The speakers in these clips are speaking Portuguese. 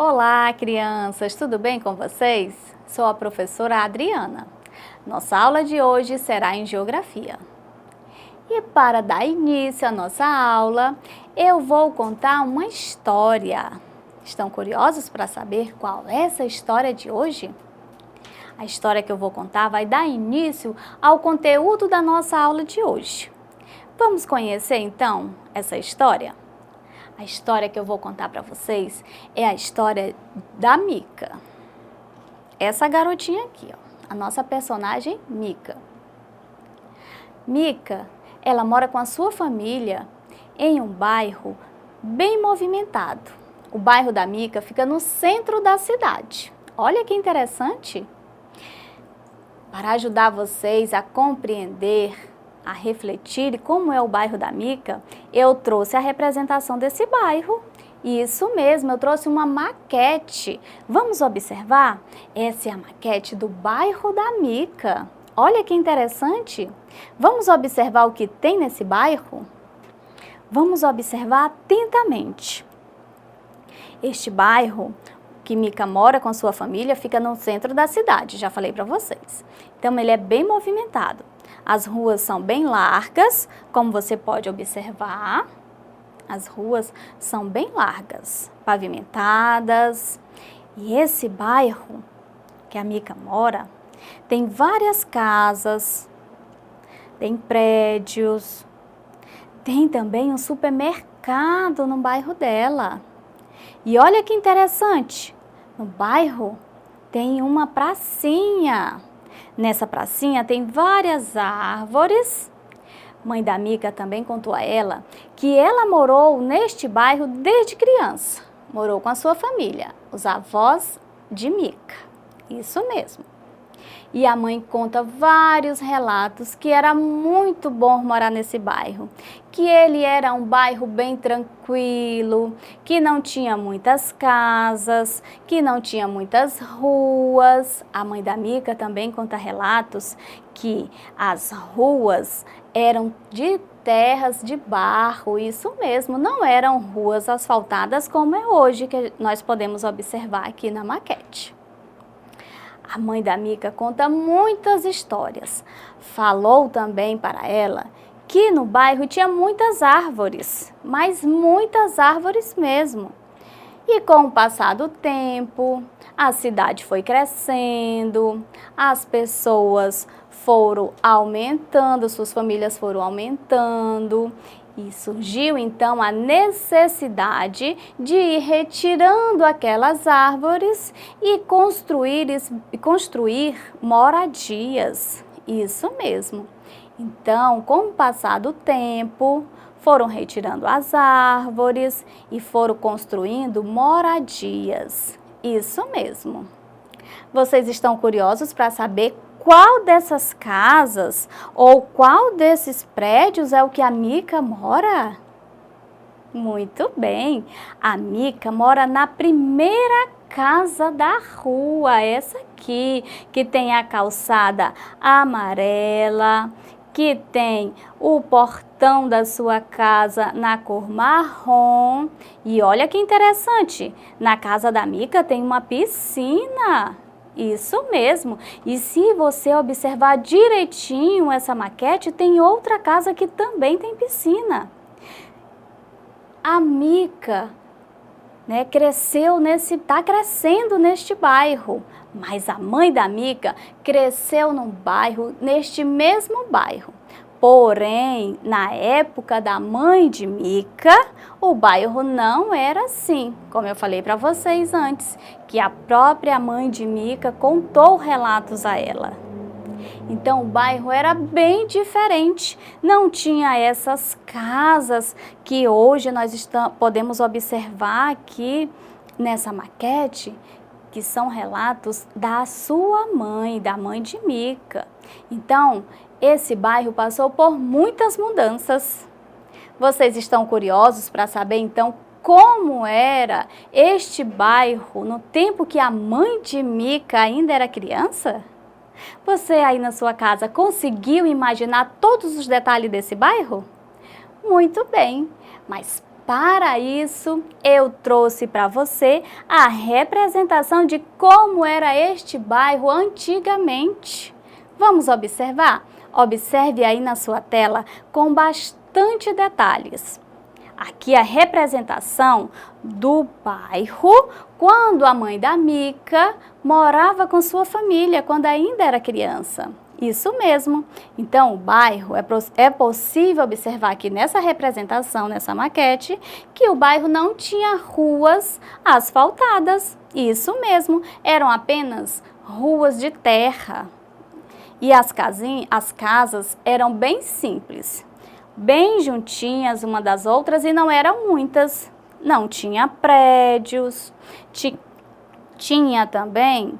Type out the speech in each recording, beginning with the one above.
Olá, crianças, tudo bem com vocês? Sou a professora Adriana. Nossa aula de hoje será em Geografia. E para dar início à nossa aula, eu vou contar uma história. Estão curiosos para saber qual é essa história de hoje? A história que eu vou contar vai dar início ao conteúdo da nossa aula de hoje. Vamos conhecer então essa história? A história que eu vou contar para vocês é a história da Mica. Essa garotinha aqui, ó, a nossa personagem Mica. Mica, ela mora com a sua família em um bairro bem movimentado. O bairro da Mica fica no centro da cidade. Olha que interessante! Para ajudar vocês a compreender, a refletir como é o bairro da Mica, eu trouxe a representação desse bairro. Isso mesmo, eu trouxe uma maquete. Vamos observar? Essa é a maquete do bairro da Mica. Olha que interessante. Vamos observar o que tem nesse bairro? Vamos observar atentamente. Este bairro que Mica mora com sua família fica no centro da cidade, já falei para vocês. Então ele é bem movimentado. As ruas são bem largas, como você pode observar. As ruas são bem largas, pavimentadas. E esse bairro que a Mica mora tem várias casas, tem prédios, tem também um supermercado no bairro dela. E olha que interessante, no bairro tem uma pracinha. Nessa pracinha tem várias árvores. Mãe da Mica também contou a ela que ela morou neste bairro desde criança. Morou com a sua família, os avós de Mica. Isso mesmo. E a mãe conta vários relatos que era muito bom morar nesse bairro, que ele era um bairro bem tranquilo, que não tinha muitas casas, que não tinha muitas ruas. A mãe da Mica também conta relatos que as ruas eram de terras de barro, isso mesmo, não eram ruas asfaltadas como é hoje, que nós podemos observar aqui na maquete. A mãe da Mica conta muitas histórias. Falou também para ela que no bairro tinha muitas árvores, mas muitas árvores mesmo. E com o passar do tempo, a cidade foi crescendo, as pessoas foram aumentando, suas famílias foram aumentando. E surgiu então a necessidade de ir retirando aquelas árvores e construir moradias. Isso mesmo. Então, com o passar do tempo, foram retirando as árvores e foram construindo moradias. Isso mesmo. Vocês estão curiosos para saber qual dessas casas ou qual desses prédios é o que a Mica mora? Muito bem, a Mica mora na primeira casa da rua, essa aqui, que tem a calçada amarela, que tem o portão da sua casa na cor marrom. E olha que interessante, na casa da Mica tem uma piscina. Isso mesmo. E se você observar direitinho essa maquete, tem outra casa que também tem piscina. A Mica, está crescendo neste bairro, mas a mãe da Mica cresceu neste mesmo bairro. Porém, na época da mãe de Mica, o bairro não era assim, como eu falei para vocês antes, que a própria mãe de Mica contou relatos a ela. Então, o bairro era bem diferente, não tinha essas casas que hoje nós podemos observar aqui nessa maquete, que são relatos da sua mãe, da mãe de Mica. Então, esse bairro passou por muitas mudanças. Vocês estão curiosos para saber, então, como era este bairro no tempo que a mãe de Mica ainda era criança? Você aí na sua casa conseguiu imaginar todos os detalhes desse bairro? Muito bem, mas Para isso, eu trouxe para você a representação de como era este bairro antigamente. Vamos observar? Observe aí na sua tela com bastante detalhes. Aqui a representação do bairro quando a mãe da Mica morava com sua família, quando ainda era criança. Isso mesmo. Então, o bairro, é possível observar aqui nessa representação, nessa maquete, que o bairro não tinha ruas asfaltadas. Isso mesmo, eram apenas ruas de terra. E as casas eram bem simples, bem juntinhas uma das outras e não eram muitas. Não tinha prédios, tinha também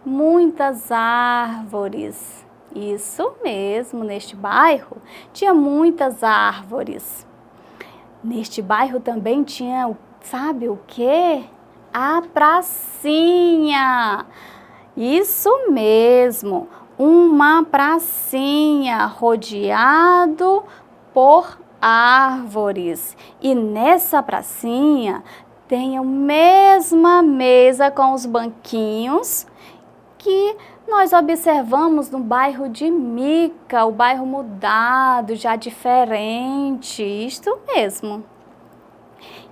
muitas árvores. Isso mesmo, neste bairro tinha muitas árvores. Neste bairro também tinha, sabe o quê? A pracinha. Isso mesmo, uma pracinha rodeado por árvores. E nessa pracinha tem a mesma mesa com os banquinhos que nós observamos no bairro de Mica, o bairro mudado, já diferente, isto mesmo.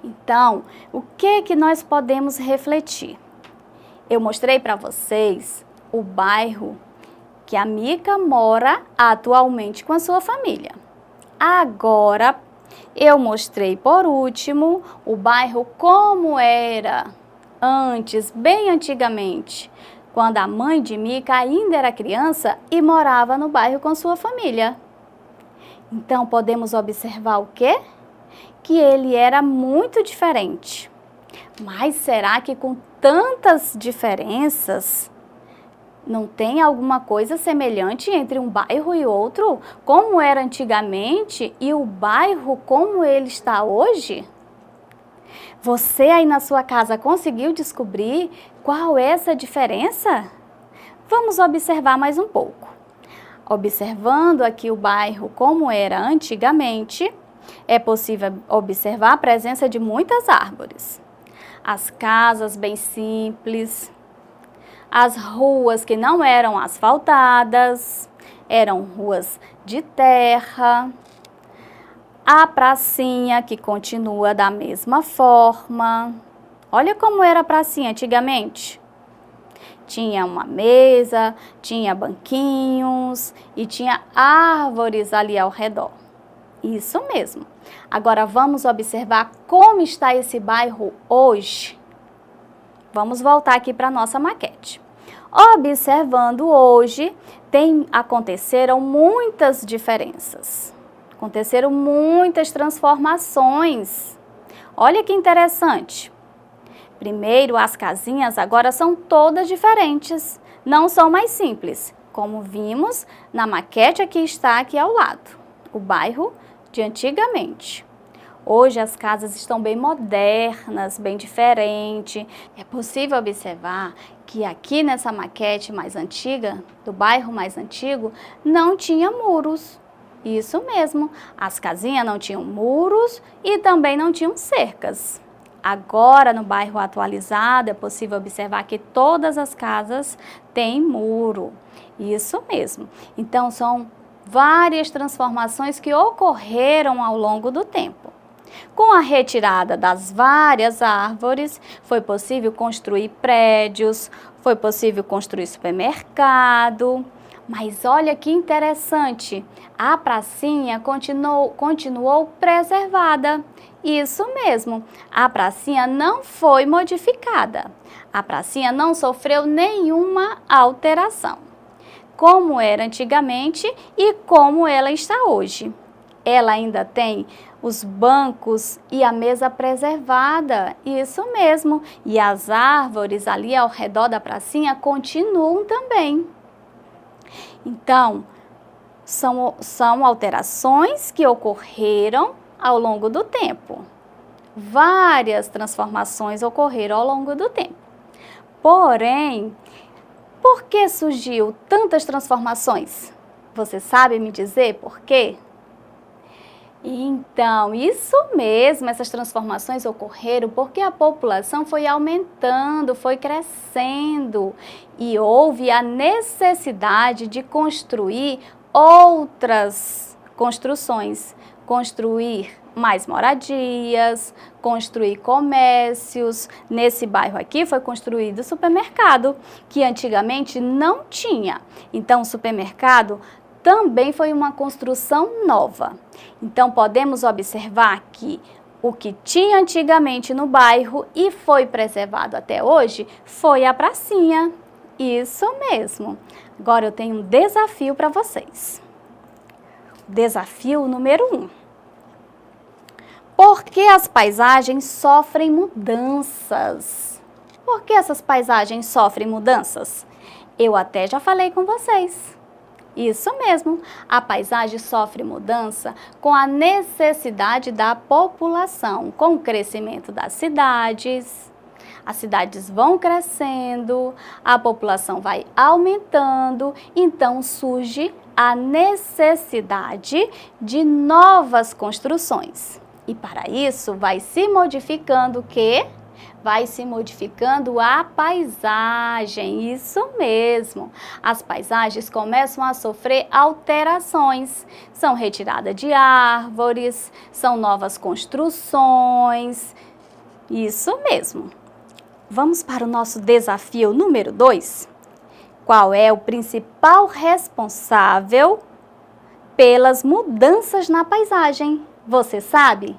Então, o que nós podemos refletir? Eu mostrei para vocês o bairro que a Mica mora atualmente com a sua família. Agora, eu mostrei por último o bairro como era antes, bem antigamente, quando a mãe de Mica ainda era criança e morava no bairro com sua família. Então, podemos observar o quê? Que ele era muito diferente. Mas será que com tantas diferenças, não tem alguma coisa semelhante entre um bairro e outro? Como era antigamente e o bairro como ele está hoje? Você aí na sua casa conseguiu descobrir qual é essa diferença? Vamos observar mais um pouco. Observando aqui o bairro como era antigamente, é possível observar a presença de muitas árvores. As casas bem simples, as ruas que não eram asfaltadas, eram ruas de terra, a pracinha que continua da mesma forma. Olha como era a pracinha antigamente. Tinha uma mesa, tinha banquinhos e tinha árvores ali ao redor. Isso mesmo. Agora vamos observar como está esse bairro hoje. Vamos voltar aqui para a nossa maquete. Observando hoje, aconteceram muitas diferenças. Aconteceram muitas transformações. Olha que interessante. Primeiro, as casinhas agora são todas diferentes. Não são mais simples, como vimos na maquete que está aqui ao lado. O bairro de antigamente. Hoje as casas estão bem modernas, bem diferentes. É possível observar que aqui nessa maquete mais antiga, do bairro mais antigo, não tinha muros. Isso mesmo, as casinhas não tinham muros e também não tinham cercas. Agora, no bairro atualizado, é possível observar que todas as casas têm muro. Isso mesmo. Então, são várias transformações que ocorreram ao longo do tempo. Com a retirada das várias árvores, foi possível construir prédios, foi possível construir supermercado. Mas olha que interessante, a pracinha continuou preservada. Isso mesmo, a pracinha não foi modificada. A pracinha não sofreu nenhuma alteração, como era antigamente e como ela está hoje. Ela ainda tem os bancos e a mesa preservada, isso mesmo. E as árvores ali ao redor da pracinha continuam também. Então, são alterações que ocorreram ao longo do tempo. Várias transformações ocorreram ao longo do tempo. Porém, por que surgiu tantas transformações? Você sabe me dizer por quê? Então, isso mesmo, essas transformações ocorreram porque a população foi aumentando, foi crescendo e houve a necessidade de construir outras construções, construir mais moradias, construir comércios. Nesse bairro aqui foi construído o supermercado, que antigamente não tinha. Então, o supermercado também foi uma construção nova. Então, podemos observar que o que tinha antigamente no bairro e foi preservado até hoje foi a pracinha. Isso mesmo. Agora eu tenho um desafio para vocês. Desafio número 1. Por que as paisagens sofrem mudanças? Por que essas paisagens sofrem mudanças? Eu até já falei com vocês. Isso mesmo, a paisagem sofre mudança com a necessidade da população, com o crescimento das cidades. As cidades vão crescendo, a população vai aumentando, então surge a necessidade de novas construções. E para isso vai se modificando o quê? Vai se modificando a paisagem, isso mesmo. As paisagens começam a sofrer alterações, são retirada de árvores, são novas construções, isso mesmo. Vamos para o nosso desafio número 2. Qual é o principal responsável pelas mudanças na paisagem? Você sabe?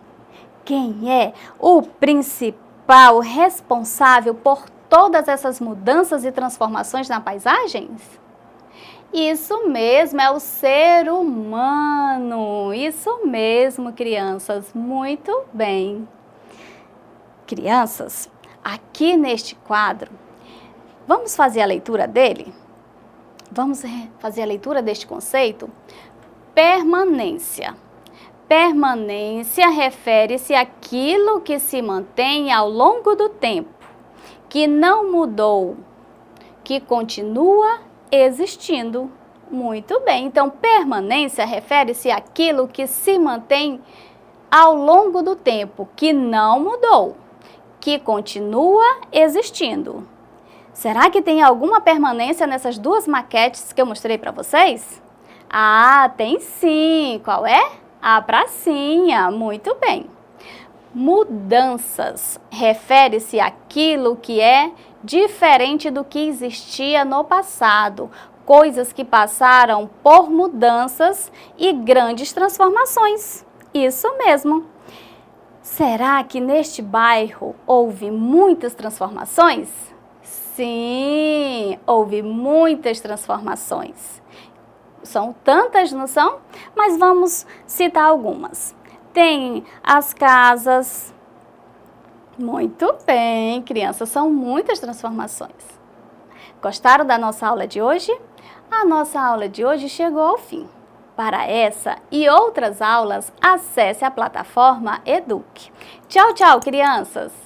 Quem é o principal responsável por todas essas mudanças e transformações na paisagem? Isso mesmo, é o ser humano. Isso mesmo, crianças. Muito bem. Crianças, aqui neste quadro, vamos fazer a leitura dele? Vamos fazer a leitura deste conceito? Permanência. Permanência refere-se àquilo que se mantém ao longo do tempo, que não mudou, que continua existindo. Muito bem, então permanência refere-se àquilo que se mantém ao longo do tempo, que não mudou, que continua existindo. Será que tem alguma permanência nessas duas maquetes que eu mostrei para vocês? Ah, tem sim! Qual é? A pracinha, muito bem. Mudanças refere-se àquilo que é diferente do que existia no passado, coisas que passaram por mudanças e grandes transformações. Isso mesmo. Será que neste bairro houve muitas transformações? Sim, houve muitas transformações. São tantas, não são? Mas vamos citar algumas. Tem as casas. Muito bem, crianças, são muitas transformações. Gostaram da nossa aula de hoje? A nossa aula de hoje chegou ao fim. Para essa e outras aulas, acesse a plataforma Eduque. Tchau, tchau, crianças!